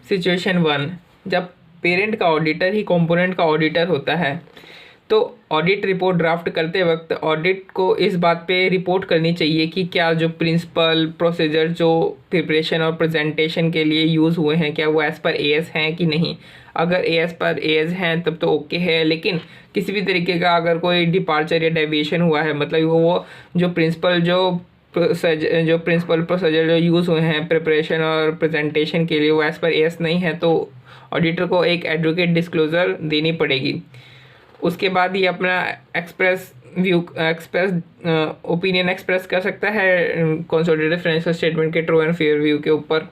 Situation 1, जब parent का auditor ही component का ऑडिटर होता है तो ऑडिट रिपोर्ट ड्राफ्ट करते वक्त ऑडिट को इस बात पे रिपोर्ट करनी चाहिए कि क्या जो प्रिंसिपल प्रोसीजर जो प्रिपरेशन और प्रेजेंटेशन के लिए यूज़ हुए हैं क्या वो एज़ पर एएस हैं कि नहीं। अगर एएस पर एएस हैं तब तो ओके है, लेकिन किसी भी तरीके का अगर कोई डिपार्चर या डेविएशन हुआ है, मतलब वो जो प्रिंसिपल प्रोसीजर जो यूज़ हुए हैं प्रिपरेशन और प्रेजेंटेशन के लिए वो एज़ पर एएस नहीं है, तो ऑडिटर को एक एडवोकेट डिस्क्लोज़र देनी पड़ेगी। उसके बाद ये अपना एक्सप्रेस ओपिनियन एक्सप्रेस कर सकता है कंसोलिडेटेड फाइनेंशियल स्टेटमेंट के ट्रू एंड फेयर व्यू के ऊपर।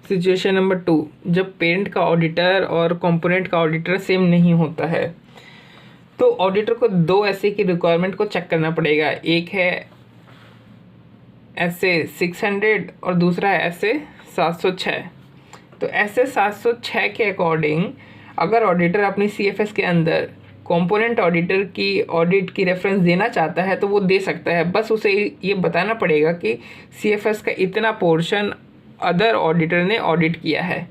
सिचुएशन नंबर 2, जब पेरेंट का ऑडिटर और कंपोनेंट का ऑडिटर सेम नहीं होता है तो ऑडिटर को 2 ऐसे की रिक्वायरमेंट को चेक करना पड़ेगा। एक है ऐसे 600 और दूसरा है ऐसे 706। तो ऐसे 706 के अकॉर्डिंग अगर ऑडिटर अपनी सीएफएस के अंदर कंपोनेंट ऑडिटर की ऑडिट की रेफरेंस देना चाहता है तो वो दे सकता है, बस उसे ये बताना पड़ेगा कि सीएफएस का इतना पोर्शन अदर ऑडिटर ने ऑडिट किया है।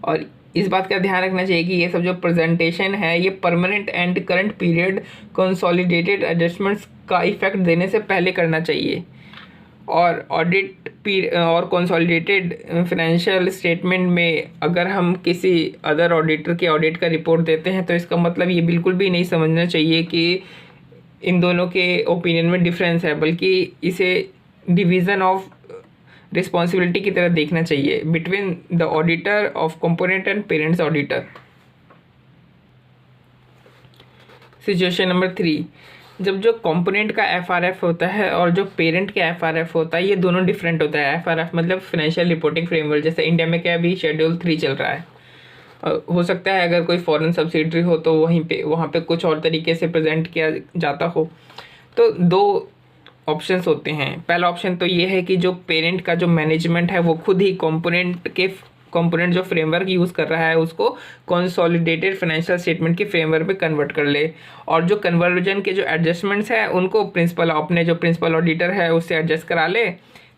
और इस बात का ध्यान रखना चाहिए कि ये सब जो प्रेजेंटेशन है ये permanent and current period consolidated adjustments का इफेक्ट देने से पहले करना चाहिए। और ऑडिट और कंसोलिडेटेड फाइनेंशियल स्टेटमेंट में अगर हम किसी अदर ऑडिटर के ऑडिट का रिपोर्ट देते हैं तो इसका मतलब ये बिल्कुल भी नहीं समझना चाहिए कि इन दोनों के ओपिनियन में डिफरेंस है, बल्कि इसे डिवीज़न ऑफ रिस्पॉन्सिबिलिटी की तरह देखना चाहिए between the auditor of component and parents auditor. Situation number 3, जब जो कंपोनेंट का एफआरएफ होता है और जो पेरेंट का एफआरएफ होता है ये दोनों डिफरेंट होता है। एफआरएफ मतलब फाइनेंशियल रिपोर्टिंग फ्रेमवर्क, जैसे इंडिया में क्या अभी शेड्यूल 3 चल रहा है। हो सकता है अगर कोई फॉरेन सब्सिडरी हो तो वहाँ पे कुछ और तरीके से प्रेजेंट किया जाता हो। तो 2 ऑप्शंस होते हैं। पहला ऑप्शन तो ये है कि जो पेरेंट का जो मैनेजमेंट है वो खुद ही कंपोनेंट जो फ्रेमवर्क यूज़ कर रहा है उसको कंसोलिडेटेड फाइनेंशियल स्टेटमेंट के फ्रेमवर्क पे कन्वर्ट कर ले, और जो कन्वर्जन के जो एडजस्टमेंट्स हैं उनको अपने जो प्रिंसिपल ऑडिटर है उससे एडजस्ट करा ले,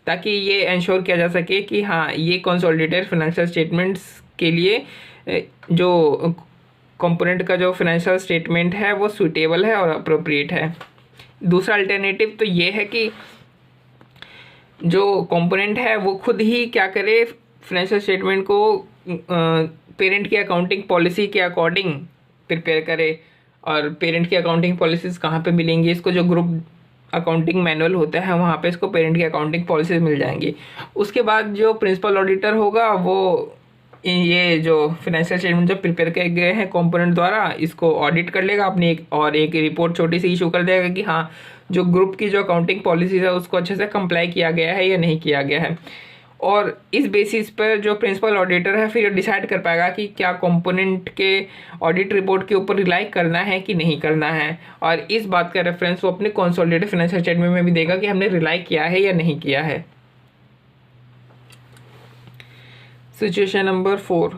ताकि ये इंश्योर किया जा सके कि हाँ ये कंसोलिडेटेड फाइनेंशियल स्टेटमेंट्स के लिए जो कंपोनेंट का जो फाइनेंशियल स्टेटमेंट है वो सूटेबल है और अप्रोप्रिएट है। दूसरा अल्टरनेटिव तो ये है कि जो कंपोनेंट है वो खुद ही क्या करे, फाइनेंशियल स्टेटमेंट को पेरेंट की अकाउंटिंग पॉलिसी के अकॉर्डिंग प्रिपेयर करे। और पेरेंट की अकाउंटिंग पॉलिसीज़ कहाँ पे मिलेंगी, इसको जो ग्रुप अकाउंटिंग मैनुअल होता है वहाँ पे इसको पेरेंट की अकाउंटिंग पॉलिसीज़ मिल जाएंगी। उसके बाद जो प्रिंसिपल ऑडिटर होगा वो ये जो फाइनेंशियल स्टेटमेंट जो प्रिपेयर किए गए हैं कंपोनेंट द्वारा इसको ऑडिट कर लेगा अपनी एक रिपोर्ट छोटी सी इशू कर देगा कि हाँ जो ग्रुप की जो अकाउंटिंग पॉलिसीज है उसको अच्छे से कंप्लाई किया गया है या नहीं किया गया है। और इस बेसिस पर जो प्रिंसिपल ऑडिटर है फिर डिसाइड कर पाएगा कि क्या कंपोनेंट के ऑडिट रिपोर्ट के ऊपर रिलाई करना है कि नहीं करना है, और इस बात का रेफरेंस वो अपने कंसोलिडेटेड फाइनेंशियल स्टेटमेंट में भी देगा कि हमने रिलाई किया है या नहीं किया है। सिचुएशन नंबर 4,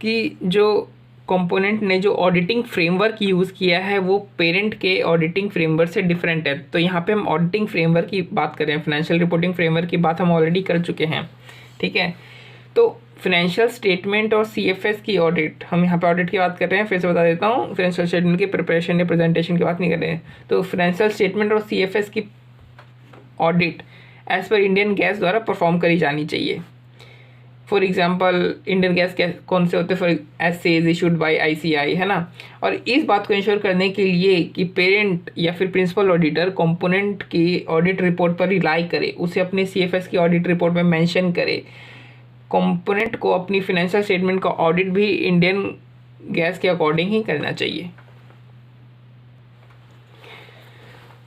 कि जो कंपोनेंट ने जो ऑडिटिंग फ्रेमवर्क यूज़ किया है वो पेरेंट के ऑडिटिंग फ्रेमवर्क से डिफरेंट है। तो यहाँ पे हम ऑडिटिंग फ्रेमवर्क की बात कर रहे हैं, फाइनेंशियल रिपोर्टिंग फ्रेमवर्क की बात हम ऑलरेडी कर चुके हैं, ठीक है। तो फाइनेंशियल स्टेटमेंट और सीएफएस की ऑडिट, हम यहाँ पे ऑडिट की बात कर रहे हैं, फिर से बता देता हूँ, फाइनेंशियल स्टेटमेंट की प्रिपरेशन या प्रेजेंटेशन की बात नहीं कर रहे हैं। तो फाइनेंशियल स्टेटमेंट और सीएफएस की audit as per Indian GAAS द्वारा परफॉर्म करी जानी चाहिए। फॉर एग्जाम्पल इंडियन गैस कौन से होते हैं, four SAs issued by ICAI, है ना। और इस बात को इंश्योर करने के लिए कि पेरेंट या फिर प्रिंसिपल ऑडिटर कंपोनेंट की ऑडिट रिपोर्ट पर रिलाई करे, उसे अपने सीएफएस की ऑडिट रिपोर्ट में मेंशन करे, कंपोनेंट को अपनी फाइनेंशियल स्टेटमेंट का ऑडिट भी इंडियन गैस के अकॉर्डिंग ही करना चाहिए।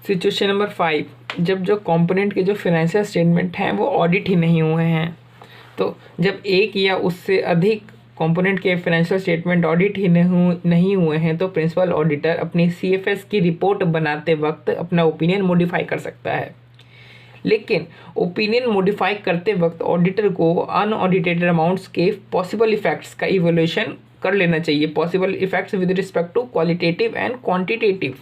सिचुएशन नंबर 5, जब जो कंपोनेंट के जो फाइनेंशियल स्टेटमेंट हैं वो ऑडिट ही नहीं हुए हैं। तो जब एक या उससे अधिक कंपोनेंट के फाइनेंशियल स्टेटमेंट ऑडिट ही नहीं हुए हैं तो प्रिंसिपल ऑडिटर अपनी सीएफएस की रिपोर्ट बनाते वक्त अपना ओपिनियन मॉडिफाई कर सकता है। लेकिन ओपिनियन मॉडिफाई करते वक्त ऑडिटर को अनऑडिटेड अमाउंट्स के पॉसिबल इफेक्ट्स का इवैल्यूएशन कर लेना चाहिए, possible effects with respect to qualitative and quantitative.